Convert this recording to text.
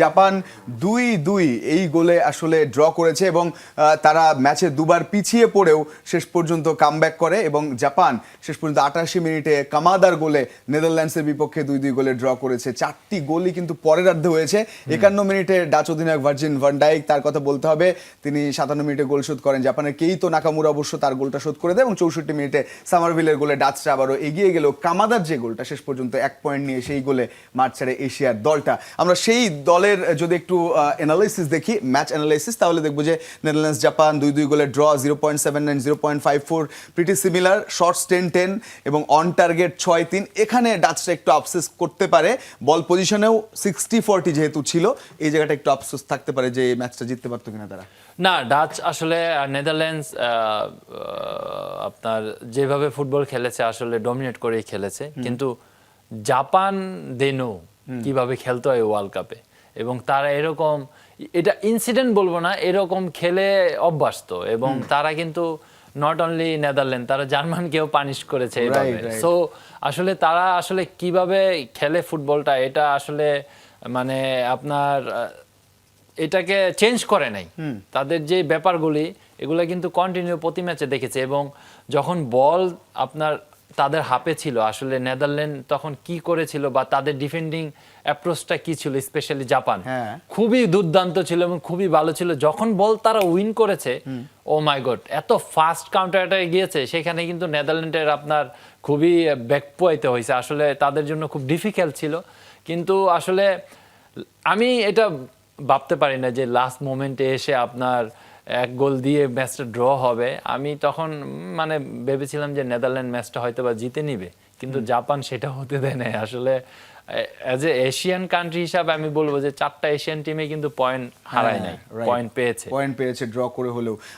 Japan 2-2 এই গোলে আসলে ড্র করেছে এবং তারা ম্যাচে দুবার পিছিয়ে পড়েও শেষ পর্যন্ত কামব্যাক করে এবং জাপান শেষ পর্যন্ত 88 মিনিটে কামাদার গোলে নেদারল্যান্ডসের বিপক্ষে 2-2 গোলে ড্র করেছে। চারটি গোলই কিন্তু পরেরার্ধে হয়েছে। 51 মিনিটে ডাচ অধিনায়ক ভার্জিন ভান ডাইক, তার কথা বলতে হবে, তিনি 57 মিনিটে গোল শোধ করেন। জাপানের কেইতো নাকামুরা অবশ্য তার গোলটা শোধ করে দেয় এবং 64 মিনিটে সামারভিলের গোলে ডাচরা আবারও এগিয়ে গেল। কামাদার যে গোলটা শেষ পর্যন্ত 1 পয়েন্ট নিয়ে সেই গোলে মাঠ ছাড়ে এশিয়ার দলটা। আমরা সেই দলের যদি একটু অ্যানালাইসিস দেখি, ম্যাচ অ্যানালাইসিস, তাহলে দেখবো যে নেদারল্যান্ডস জাপান 2-2 গোলে ড্র, 0.79 0.54 প্রিটি সিমিলার, শর্টস 10-10 এবং অন টার্গেট 6-3। এখানে ডাচরা একটু আফসোস করতে পারে, বল পজিশনেও 60-40 যেহেতু ছিল, এই জায়গাটা একটু আফসোস থাকতে পারে যে এই ম্যাচটা জিততে পারতো কিনা তারা। না, ডাচ আসলে নেদারল্যান্ডস আপনার যেভাবে ফুটবল খেলেছে আসলে ডমিনেট করেই খেলেছে, কিন্তু জাপান দেনো কিভাবে খেলতে হয় ওয়ার্ল্ড কাপে, এবং তারা এরকম, এটা ইনসিডেন্ট বলবো না, এরকম খেলে অভ্যস্ত। এবং তারা কিন্তু নট অনলি নেদারল্যান্ড, তারা জার্মানকেও পানিশ করেছে এইভাবে। সো আসলে তারা আসলে কিভাবে খেলে ফুটবলটা, এটা আসলে মানে আপনার এটাকে চেঞ্জ করে নাই। তাদের যে ব্যাপারগুলি এগুলো কিন্তু কন্টিনিউ প্রতি ম্যাচে দেখেছে। এবং যখন বল আপনার তাদের হাপে ছিল, আসলে নেদারল্যান্ড তখন কি করেছিল বা তাদের ডিফেন্ডিং অ্যাপ্রোচটা কি ছিল, স্পেশালি জাপান খুবই দুর্দান্ত ছিল এবং খুবই ভালো ছিল। যখন বল তারা উইন করেছে, ও মাই গড, এত ফাস্ট কাউন্টার অ্যাটাকে গিয়েছে, সেখানে কিন্তু নেদারল্যান্ডের আপনার খুবই ব্যাকপোয়াইতে হয়েছে। আসলে তাদের জন্য খুব ডিফিকাল্ট ছিল। কিন্তু আসলে আমি এটা ভাবতে পারি না যে লাস্ট মোমেন্টে এসে আপনার এক গোল দিয়ে ম্যাচটা ড্র হবে। আমি তখন মানে ভেবেছিলাম যে নেদারল্যান্ড ম্যাচটা হয়তো বা জিতে নিবে, কিন্তু জাপান সেটা হতে দেয় নাই। আসলে অ্যাজ এ এশিয়ান কান্ট্রি হিসাবে আমি বলবো যে 4টা এশিয়ান টিমে কিন্তু পয়েন্ট হারায় নাই, পয়েন্ট পেয়েছে ড্র করে হলেও।